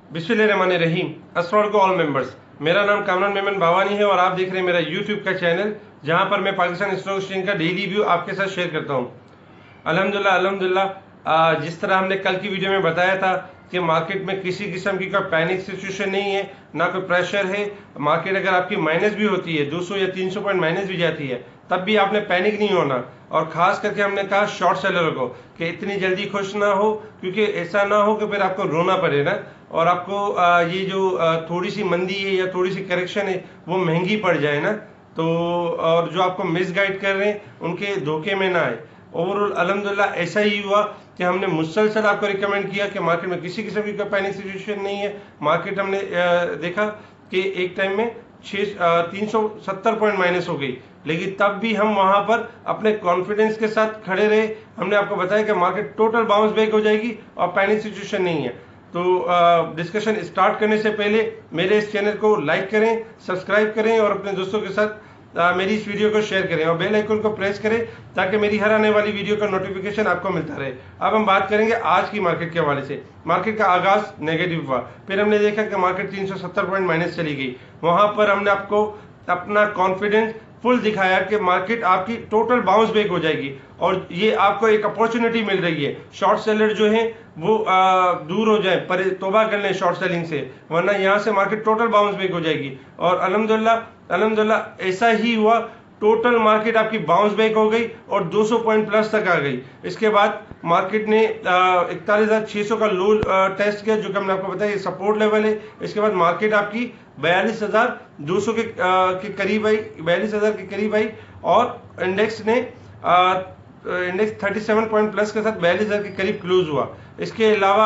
बिस्मिल्लाहिर्रहमानिर्रहीम। अस्सलाम वालेकुम ऑल मेंबर्स। मेरा नाम कामरान मेमन बावानी है और आप देख रहे हैं मेरा यूट्यूब का चैनल, जहां पर मैं पाकिस्तान स्टॉक एक्सचेंज का डेली व्यू आपके साथ शेयर करता हूं। अल्हम्दुलिल्लाह जिस तरह हमने कल की वीडियो में बताया था कि मार्केट में किसी किस्म की कोई पैनिक सिचुएशन नहीं है, ना कोई प्रेशर है। मार्केट अगर आपकी माइनस भी होती है, 200 या 300 पॉइंट माइनस भी जाती है, तब भी आपने पैनिक नहीं होना। और खास करके हमने कहा शॉर्ट सेलर को कि इतनी जल्दी खुश ना हो, क्योंकि ऐसा ना हो कि फिर आपको रोना पड़े ना, और आपको ये जो थोड़ी सी मंदी है या थोड़ी सी करेक्शन है वो महंगी पड़ जाए ना। तो और जो आपको मिसगाइड कर रहे हैं उनके धोखे में ना आए। ओवरऑल अल्हम्दुलिल्लाह ऐसा ही हुआ कि हमने मुसलसल आपको रिकमेंड किया कि मार्केट में किसी किस्म की पैनिक सिचुएशन नहीं है। मार्केट हमने देखा कि एक टाइम में 370 पॉइंट माइनस हो गई, लेकिन तब भी हम वहां पर अपने कॉन्फिडेंस के साथ खड़े रहे। हमने आपको बताया कि मार्केट टोटल बाउंस बैक हो जाएगी और पैनिक सिचुएशन नहीं है। तो डिस्कशन स्टार्ट करने से पहले मेरे इस चैनल को लाइक करें, सब्सक्राइब करें और अपने दोस्तों के साथ मेरी इस वीडियो को शेयर करें और बेल आइकन को प्रेस करें ताकि मेरी हर आने वाली वीडियो का नोटिफिकेशन आपको मिलता रहे। अब हम बात करेंगे आज की मार्केट के हवाले से। मार्केट का आगाज नेगेटिव हुआ, फिर हमने देखा कि मार्केट 370 पॉइंट माइनस चली गई। वहां पर हमने आपको अपना कॉन्फिडेंस फुल दिखाया कि मार्केट आपकी टोटल बाउंस बैक हो जाएगी और ये आपको एक अपॉर्चुनिटी मिल रही है। शॉर्ट सेलर जो है वो दूर हो जाए, पर तौबा कर लें शॉर्ट सेलिंग से, वरना यहाँ से मार्केट टोटल बाउंस बैक हो जाएगी। और अल्हम्दुलिल्लाह ऐसा ही हुआ। टोटल मार्केट आपकी बाउंस बैक हो गई और 200 पॉइंट प्लस तक आ गई। इसके बाद मार्केट ने 41,600 का लो टेस्ट किया, जो कि हमने आपको बताया ये सपोर्ट लेवल है। इसके बाद मार्केट आपकी 42,200 के करीब आई, 42,000 के करीब आई और इंडेक्स 37 पॉइंट प्लस के साथ 42,000 के करीब क्लोज हुआ। इसके अलावा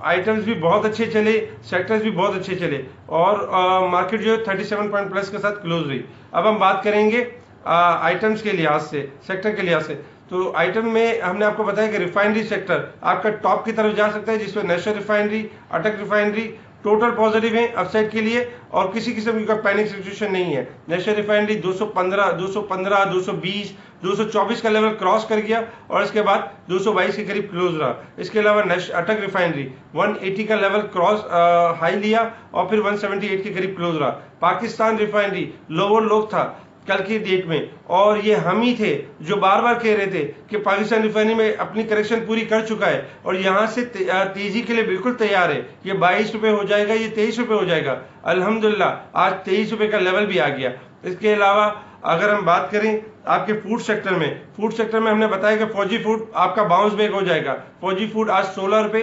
आइटम्स भी बहुत अच्छे चले, सेक्टर्स भी बहुत अच्छे चले और मार्केट जो है 37 पॉइंट प्लस के साथ क्लोज हुई। अब हम बात करेंगे आइटम्स के लिहाज से, सेक्टर के लिहाज से। तो आइटम में हमने आपको बताया कि रिफाइनरी सेक्टर आपका टॉप की तरफ जा सकता है, जिसमें नेशनल रिफाइनरी, अटक रिफाइनरी टोटल पॉजिटिव है अपसाइड के लिए और किसी किस्म का पैनिक सिचुएशन नहीं है। नेशनल रिफाइनरी 215, 220, 224 का लेवल क्रॉस कर गया और इसके बाद 222 के करीब क्लोज रहा। इसके अलावा अटक रिफाइनरी 180 का लेवल क्रॉस हाई लिया और फिर 178 के करीब क्लोज रहा। पाकिस्तान रिफाइनरी लोअर लो था कल की डेट में, और ये हम ही थे जो बार बार कह रहे थे कि पाकिस्तान रिफाइनरी में अपनी करेक्शन पूरी कर चुका है और यहाँ से तेजी के लिए बिल्कुल तैयार है। ये 22 रुपए हो जाएगा, ये 23 रुपए हो जाएगा। अल्हम्दुलिल्लाह आज 23 रुपए का लेवल भी आ गया। इसके अलावा अगर हम बात करें आपके फूड सेक्टर में हमने बताया कि फौजी फूड आपका बाउंस बैक हो जाएगा। फौजी फूड आज 16 रुपए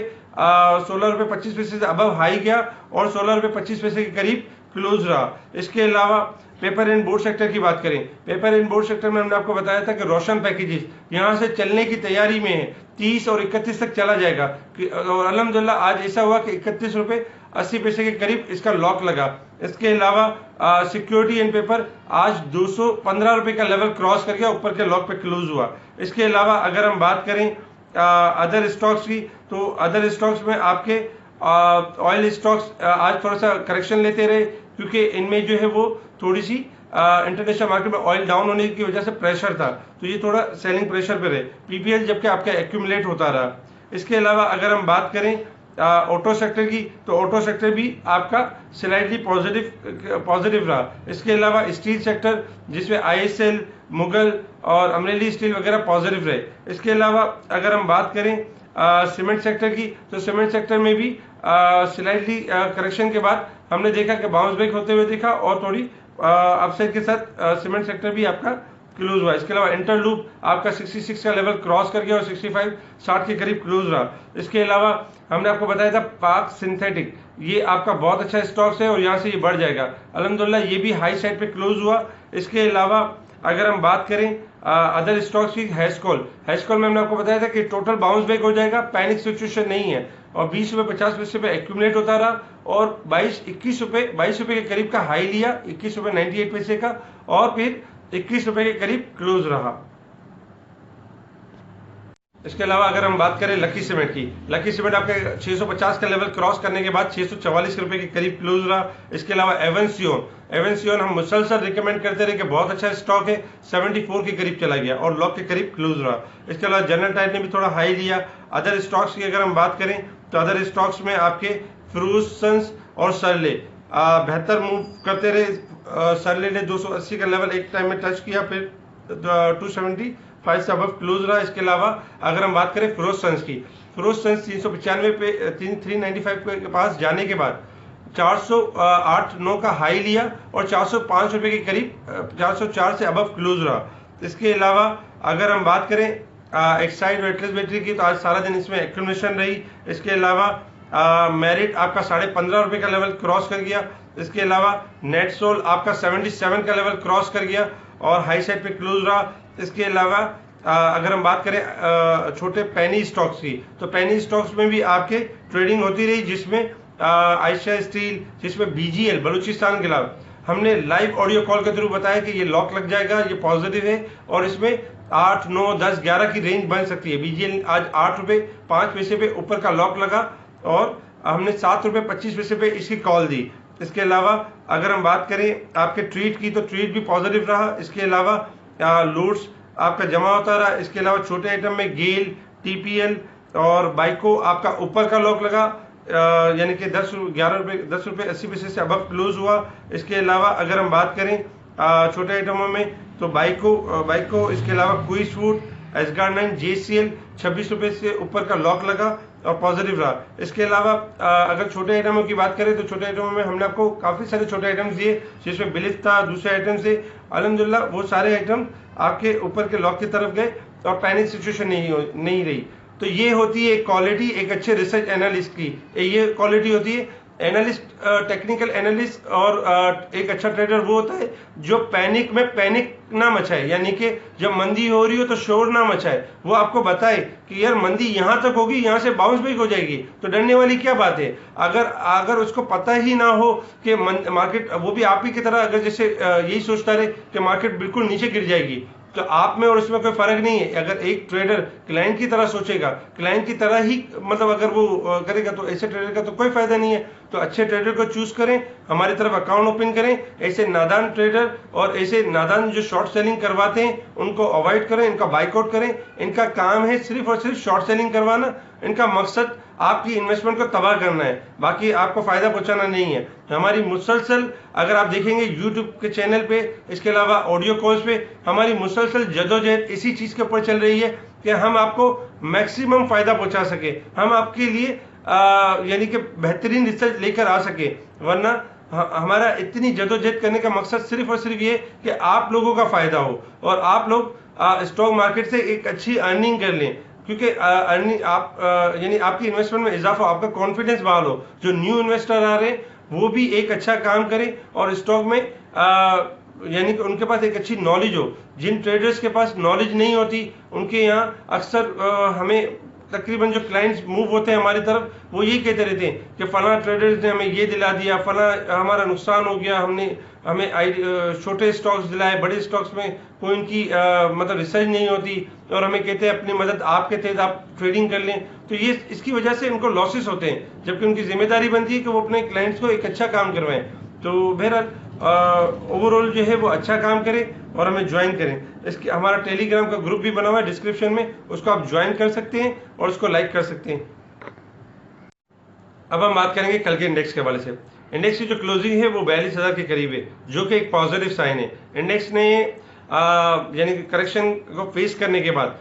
25 पैसे से अबव हाई गया और 16 रुपए 25 पैसे के करीब क्लोज रहा। इसके अलावा पेपर एंड बोर्ड सेक्टर की बात करें, पेपर एंड बोर्ड सेक्टर में हमने आपको बताया था कि रोशन पैकेजेस यहाँ से चलने की तैयारी में है, 30 और 31 तक चला जाएगा। और अल्हम्दुलिल्लाह आज ऐसा हुआ कि 31 रुपए 80 पैसे के करीब इसका लॉक लगा। इसके अलावा सिक्योरिटी एंड पेपर आज 215 रुपए का लेवल क्रॉस कर गया, ऊपर के लॉक पे क्लोज हुआ। इसके अलावा अगर हम बात करें अदर स्टॉक्स की, तो अदर स्टॉक्स में आपके ऑयल स्टॉक्स आज थोड़ा सा करेक्शन लेते रहे, क्योंकि इनमें जो है वो थोड़ी सी इंटरनेशनल मार्केट में ऑयल डाउन होने की वजह से प्रेशर था, तो ये थोड़ा सेलिंग प्रेशर पे रहे। पीपीएल जबकि आपका एक्यूमुलेट होता रहा। इसके अलावा अगर हम बात करें ऑटो सेक्टर की, तो ऑटो सेक्टर भी आपका स्लाइटली पॉजिटिव रहा। इसके अलावा स्टील सेक्टर जिसमें आईएसएल, मुगल और अमरेली स्टील वगैरह पॉजिटिव रहे। इसके अलावा अगर हम बात करें सीमेंट सेक्टर की, तो सीमेंट सेक्टर में भी स्लाइटली करेक्शन के बाद हमने देखा कि बाउंस बैक होते हुए देखा और थोड़ी अपसाइड के साथ सीमेंट सेक्टर भी आपका क्लोज हुआ। इसके अलावा इंटरलूप आपका 66 का लेवल क्रॉस कर गया और 65-60 के करीब क्लोज रहा। इसके अलावा हमने आपको बताया था पाक सिंथेटिक, ये आपका बहुत अच्छा स्टॉक्स है और यहाँ से ये बढ़ जाएगा। अल्हम्दुलिल्लाह ये भी हाई साइड पे क्लोज हुआ। इसके अलावा अगर हम बात करें अदर स्टॉक्स की, हैशकॉल में हमने आपको बताया था कि टोटल बाउंस बैक हो जाएगा, पैनिक सिचुएशन नहीं है और 20 रुपए 50 पैसे पे एक्यूमुलेट होता रहा और 22 रुपए के करीब का हाई लिया, 21 रुपए 98 पैसे का, और फिर 21 रुपए के करीब क्लोज रहा। इसके अलावा अगर हम बात करें लकी सीमेंट की, लकी सीमेंट आपके 650 का लेवल क्रॉस करने के बाद 644 रुपए के करीब क्लोज रहा। इसके अलावा एवेंसियोन हम मुसलसल रिकमेंड करते रहे कि बहुत अच्छा स्टॉक है, 74 के करीब चला गया और लॉक के करीब क्लोज रहा। इसके अलावा जनरल टाइट ने भी थोड़ा हाई लिया। अदर स्टॉक्स की अगर हम बात करें तो अदर स्टॉक्स में आपके फर्गुसन और सरले बेहतर मूव करते रहे। सरले ने 280 का लेवल एक टाइम में टच किया, फिर 275 से अबव क्लोज रहा। इसके अलावा अगर हम बात करें फर्गुसन की, फर्गुसन 395 पे 395 के पास जाने के बाद 408.9 का हाई लिया और 405 रुपए के करीब 404 से अबव क्लोज रहा। इसके अलावा अगर हम बात करें एक्साइड वेटलेस बैटरी की, तो आज सारा दिन इसमें एक्यूमुलेशन रही। इसके अलावा मेरिट आपका 15.5 रुपए का लेवल क्रॉस कर गया। इसके अलावा नेट सोल आपका 77 का लेवल क्रॉस कर गया और हाई साइड पे क्लोज रहा। इसके अलावा अगर हम बात करें छोटे पेनी स्टॉक्स की, तो पेनी स्टॉक्स में भी आपके ट्रेडिंग होती रही, जिसमें आयशा स्टील, जिसमें बीजीएल बलूचिस्तान के खिलाफ हमने लाइव ऑडियो कॉल के थ्रू बताया कि ये लॉक लग जाएगा, ये पॉजिटिव है और इसमें 8, 9, 10, 11 की रेंज बन सकती है। बीजीएल आज 8 रुपए 5 पैसे पे ऊपर का लॉक लगा और हमने 7 रुपए 25 पैसे पे इसकी कॉल दी। इसके अलावा अगर हम बात करें आपके ट्रीट की, तो ट्रीट भी पॉजिटिव रहा। इसके अलावा लोड्स आपका जमा होता रहा। इसके अलावा छोटे आइटम में गेल, टीपीएल और बाइको आपका ऊपर का लॉक लगा, यानी कि 10 रुपए 80 पैसे से अबव क्लोज हुआ। इसके अलावा अगर हम बात करें छोटे आइटमों में, तो बाइको इसके अलावा क्विज फूड, एसगार्ड 9, जेसीएल 26 रुपए से ऊपर का लॉक लगा और पॉजिटिव रहा। इसके अलावा अगर छोटे आइटमों की बात करें, तो छोटे आइटमों में हमने आपको काफी सारे छोटे आइटम्स दिए, जिसमें बिलिफ था, दूसरे आइटम से अल्हम्दुलिल्लाह वो सारे आइटम आपके ऊपर के लॉक की तरफ गए और पैनिक सिचुएशन नहीं रही। तो ये होती है क्वालिटी एक अच्छे रिसर्च एनालिस्ट की। ये क्वालिटी होती है एनालिस्ट, टेक्निकल एनालिस्ट। और एक अच्छा ट्रेडर वो होता है जो पैनिक में पैनिक ना मचाए, यानी कि जब मंदी हो रही हो तो शोर ना मचाए, वो आपको बताए कि यार मंदी यहाँ तक होगी, यहाँ से बाउंस बैक हो जाएगी, तो डरने वाली क्या बात है। अगर उसको पता ही ना हो कि मार्केट, वो भी आप ही की तरह अगर जैसे यही सोचता रहे कि मार्केट बिल्कुल नीचे गिर जाएगी, तो आप में और उसमें कोई फर्क नहीं है। अगर एक ट्रेडर क्लाइंट की तरह सोचेगा, क्लाइंट की तरह ही मतलब अगर वो करेगा, तो ऐसे ट्रेडर का तो कोई फायदा नहीं है। तो अच्छे ट्रेडर को चूज करें, हमारी तरफ अकाउंट ओपन करें। ऐसे नादान ट्रेडर और ऐसे नादान जो शॉर्ट सेलिंग करवाते हैं उनको अवॉइड करें, इनका बाइकआउट करें। इनका काम है सिर्फ और सिर्फ शॉर्ट सेलिंग करवाना। इनका मकसद आपकी इन्वेस्टमेंट को तबाह करना है, बाकी आपको फायदा पहुंचाना नहीं है। हमारी मुसलसल अगर आप देखेंगे यूट्यूब के चैनल पे, इसके अलावा ऑडियो कॉल्स पे, हमारी मुसलसल जदोजहद इसी चीज के ऊपर चल रही है कि हम आपको मैक्सिमम फायदा पहुंचा सके, हम आपके लिए यानी कि बेहतरीन रिसर्च लेकर आ सके। वरना हमारा इतनी जदोजहद करने का मकसद सिर्फ और सिर्फ ये कि आप लोगों का फायदा हो और आप लोग स्टॉक मार्केट से एक अच्छी अर्निंग कर लें, क्योंकि अर्निंग आप यानी आपकी इन्वेस्टमेंट में इजाफा, आपका कॉन्फिडेंस बहाल हो। जो न्यू इन्वेस्टर आ रहे हैं वो भी एक अच्छा काम करें और स्टॉक में यानी कि उनके पास एक अच्छी नॉलेज हो। जिन ट्रेडर्स के पास नॉलेज नहीं होती उनके यहाँ अक्सर हमें तकरीबन जो क्लाइंट्स मूव होते हैं हमारी तरफ, वो यही कहते रहते हैं कि फला ट्रेडर्स ने हमें ये दिला दिया, फला हमारा नुकसान हो गया, हमें छोटे स्टॉक्स दिलाए, बड़े स्टॉक्स में कोई उनकी मतलब रिसर्च नहीं होती और हमें कहते हैं अपनी मदद आपके तहत आप ट्रेडिंग कर लें। तो ये इसकी वजह से उनको लॉसेस होते हैं, जबकि उनकी जिम्मेदारी बनती है कि वो अपने क्लाइंट्स को एक अच्छा काम करवाएं। तो बहरहाल ओवरऑल जो है वो अच्छा काम करें और हमें ज्वाइन करें। इसके हमारा टेलीग्राम का ग्रुप भी बना हुआ है डिस्क्रिप्शन में, उसको आप ज्वाइन कर सकते हैं और उसको लाइक कर सकते हैं। अब हम बात करेंगे कल के इंडेक्स के हवाले से। इंडेक्स की जो क्लोजिंग है वो 42,000 के करीब है, जो कि एक पॉजिटिव साइन है। इंडेक्स ने यानी कि करेक्शन को फेस करने के बाद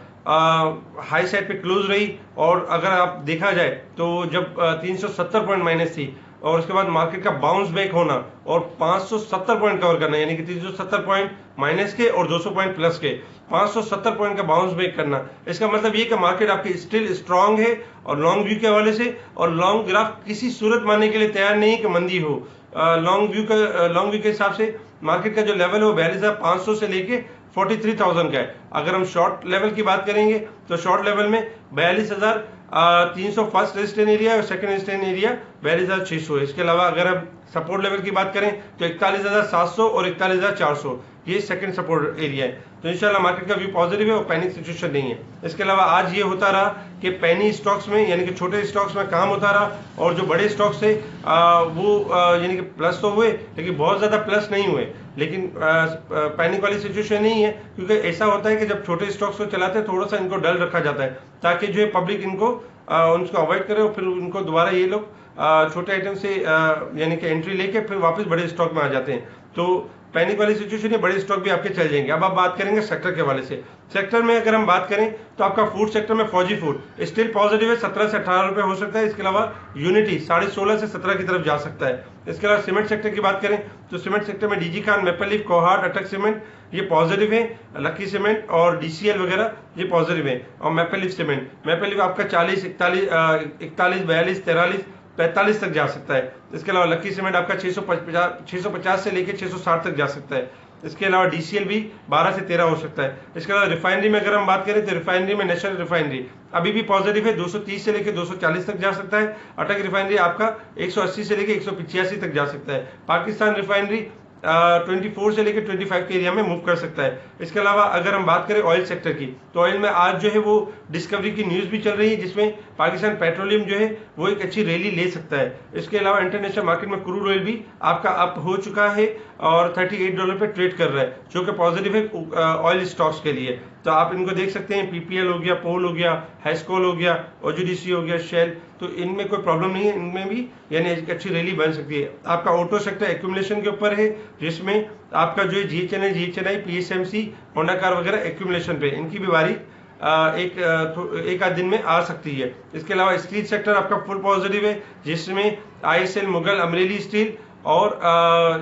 हाई साइड पे क्लोज रही और अगर आप देखा जाए तो जब 370 पॉइंट माइनस थी और उसके बाद मार्केट का बाउंस बैक होना और 570 पॉइंट कवर करना, यानी कि 370 पॉइंट माइनस के और 200 पॉइंट प्लस के 570 पॉइंट का बाउंस बैक करना, इसका मतलब ये कि मार्केट आपकी स्टिल स्ट्रांग है और लॉन्ग व्यू के हवाले से। और लॉन्ग ग्राफ किसी सूरत मानने के लिए तैयार नहीं कि मंदी हो। लॉन्ग व्यू के हिसाब से मार्केट का जो लेवल है वो 42,500 से लेके 43,000 का है। अगर हम शॉर्ट लेवल की बात करेंगे तो शॉर्ट लेवल में 42,300 फर्स्ट रेजिस्टेंस एरिया और सेकंड रेजिस्टेंस एरिया 42,600 है। इसके अलावा अगर हम सपोर्ट लेवल की बात करें तो 41,700 और 41,400 ये सेकंड सपोर्ट एरिया है। तो इंशाल्लाह मार्केट का व्यू पॉजिटिव है और पैनिक सिचुएशन नहीं है। इसके अलावा आज ये होता रहा कि पैनी स्टॉक्स में यानी कि छोटे स्टॉक्स में काम होता रहा और जो बड़े स्टॉक्स थे वो यानी कि प्लस तो हुए लेकिन बहुत ज्यादा प्लस नहीं हुए। लेकिन पैनिक वाली सिचुएशन नहीं है, क्योंकि ऐसा होता है कि जब छोटे स्टॉक्स को चलाते हैं थोड़ा सा इनको डल रखा जाता है ताकि जो है पब्लिक इनको उनको अवॉइड करें और फिर उनको दोबारा ये लोग छोटे आइटम से यानी कि एंट्री लेके फिर वापस बड़े स्टॉक में आ जाते हैं। तो पैनिक वाली सिचुएशन है, बड़े स्टॉक भी आपके चल जाएंगे। अब आप बात करेंगे सेक्टर के वाले से। सेक्टर में अगर हम बात करें तो आपका फूड सेक्टर में फौजी फूड स्टिल पॉजिटिव है, 17 से 18 रुपए हो सकता है। इसके अलावा यूनिटी 16.5 से 17 की तरफ जा सकता है। इसके अलावा सीमेंट सेक्टर की बात करें तो सीमेंट सेक्टर में DG Khan, maple leaf, Kohat, अटक सीमेंट ये पॉजिटिव है। लकी सीमेंट और डीसीएल वगैरह ये पॉजिटिव है। और maple leaf cement, maple leaf आपका 40, 41, 42, 43, 45 तक जा सकता है। इसके अलावा लकी सीमेंट आपका 650 से लेकर 660 तक जा सकता है। इसके अलावा डीसीएल भी 12 से 13 हो सकता है। इसके अलावा रिफाइनरी में अगर हम बात करें तो रिफाइनरी में नेशनल रिफाइनरी अभी भी पॉजिटिव है, 230 से लेकर 240 तक जा सकता है। अटक रिफाइनरी आपका 180 से लेकर 185 तक जा सकता है। पाकिस्तान रिफाइनरी 24 से लेकर 25 के एरिया में मूव कर सकता है। इसके अलावा अगर हम बात करें ऑयल सेक्टर की तो ऑयल में आज जो है वो डिस्कवरी की न्यूज भी चल रही है, जिसमें पाकिस्तान पेट्रोलियम जो है वो एक अच्छी रैली ले सकता है। इसके अलावा इंटरनेशनल मार्केट में क्रूड ऑयल भी आपका अप हो चुका है और $38 पे ट्रेड कर रहा है, जो कि पॉजिटिव है ऑयल स्टॉक्स के लिए। तो आप इनको देख सकते हैं, पीपीएल हो गया, पोल हो गया, हैस्कोल हो गया, ओजीडीसी हो गया, शेल, तो इनमें कोई प्रॉब्लम नहीं है, इनमें भी यानी एक अच्छी रैली बन सकती है। आपका ऑटो सेक्टर एक्यूमुलेशन के ऊपर है, जिसमें आपका जो है जीएचएनआई, पीएसएमसी, होंडा कार वगैरह एक्यूमुलेशन पे इनकी भी बारी एक आध दिन में आ सकती है। इसके अलावा स्टील सेक्टर आपका फुल पॉजिटिव है, जिसमें आईएसएल, मुगल, अमरेली स्टील और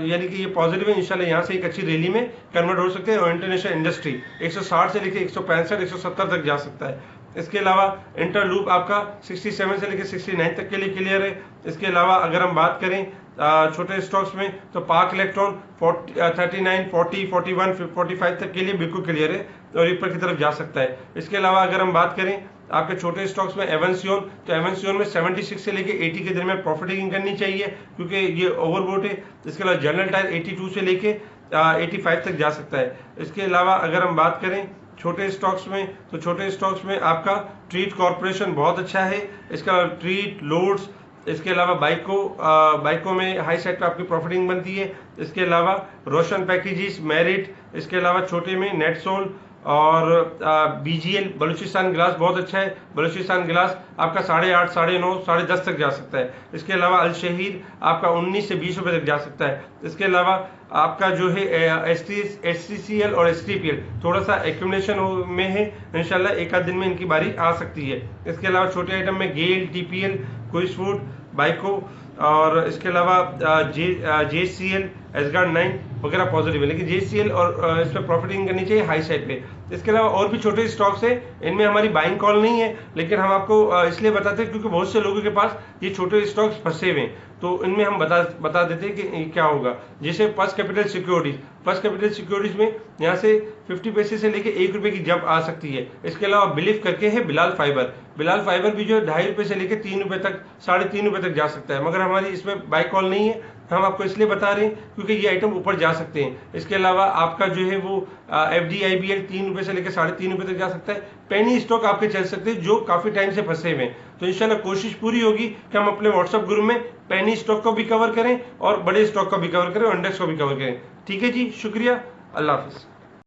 यानी कि ये पॉजिटिव है। इंशाल्लाह यहाँ से एक अच्छी रैली में कन्वर्ट हो सकते हैं। और इंटरनेशनल इंडस्ट्री 160 से लेकर 165, 170 तक जा सकता है। इसके अलावा इंटरलूप आपका 67 से लेकर 69 तक के लिए क्लियर है। इसके अलावा अगर हम बात करें छोटे स्टॉक्स में तो पाक इलेक्ट्रॉन 39, 40, 41, 45 तक के लिए बिल्कुल क्लियर है और ऊपर की तरफ जा सकता है। इसके अलावा अगर हम बात करें आपके छोटे स्टॉक्स में एवंसियोन, तो एवंसियोन में 76 से लेके 80 के दरमियान प्रॉफिट टेकिंग करनी चाहिए, क्योंकि ये ओवरबोट है। इसके अलावा जनरल टायर 82 से लेके 85 तक जा सकता है। इसके अलावा अगर हम बात करें छोटे स्टॉक्स में तो छोटे स्टॉक्स में आपका ट्रीट कॉर्पोरेशन बहुत अच्छा है। इसके अलावा ट्रीट, लोड्स, इसके अलावा बाइको में हाई साइड पे आपकी प्रॉफिटिंग बनती है। इसके अलावा रोशन पैकेजेस, मेरिट, इसके अलावा छोटे में नेटसोल और बीजीएल, बलूचिस्तान गिलास बहुत अच्छा है। बलूचिस्तान गिलास आपका 8.5, 9.5, 10.5 तक जा सकता है। इसके अलावा अल शहीद आपका 19 से 20 रुपए तक जा सकता है। इसके अलावा आपका जो है एसटीसीएल और एसटीपीएल थोड़ा सा एक्यूमुलेशन में है, इंशाल्लाह एक आध दिन में इनकी बारी आ सकती है। इसके अलावा छोटे आइटम में गेल, टीपीएल, क्विज फूड, बाइको और इसके अलावा जेसीएल, एसगार्ड 9 वगैरह पॉजिटिव है, लेकिन जेसीएल और इस पर प्रॉफिटिंग करनी चाहिए हाई साइड पे। इसके अलावा और भी छोटे स्टॉक्स है, इनमें हमारी बाइंग कॉल नहीं है, लेकिन हम आपको इसलिए बताते हैं क्योंकि बहुत से लोगों के पास ये छोटे स्टॉक्स फंसे हुए हैं, तो इनमें हम बता देते हैं कि क्या होगा। जैसे फर्स्ट कैपिटल सिक्योरिटीज में यहाँ से 50 पैसे से लेके 1 रुपए की जंप आ सकती है। इसके अलावा बिलीव करके है बिलाल फाइबर भी जो है 2.5 रुपए से लेके 3 रुपए तक, 3.5 रुपए तक जा सकता है, मगर हमारी इसमें बाई कॉल नहीं है। हम आपको इसलिए बता रहे हैं क्योंकि ये आइटम ऊपर जा सकते हैं। इसके अलावा आपका जो है वो FDIBL 3 रुपए से लेकर 3.5 रुपए तक जा सकता है। पेनी स्टॉक आपके चल सकते हैं जो काफी टाइम से फंसे हुए हैं। तो इंशाल्लाह कोशिश पूरी होगी कि हम अपने व्हाट्सएप ग्रुप में पेनी स्टॉक को भी कवर करें और बड़े स्टॉक को भी कवर करें और इंडेक्स को भी कवर करें। ठीक है जी, शुक्रिया, अल्लाह हाफिज।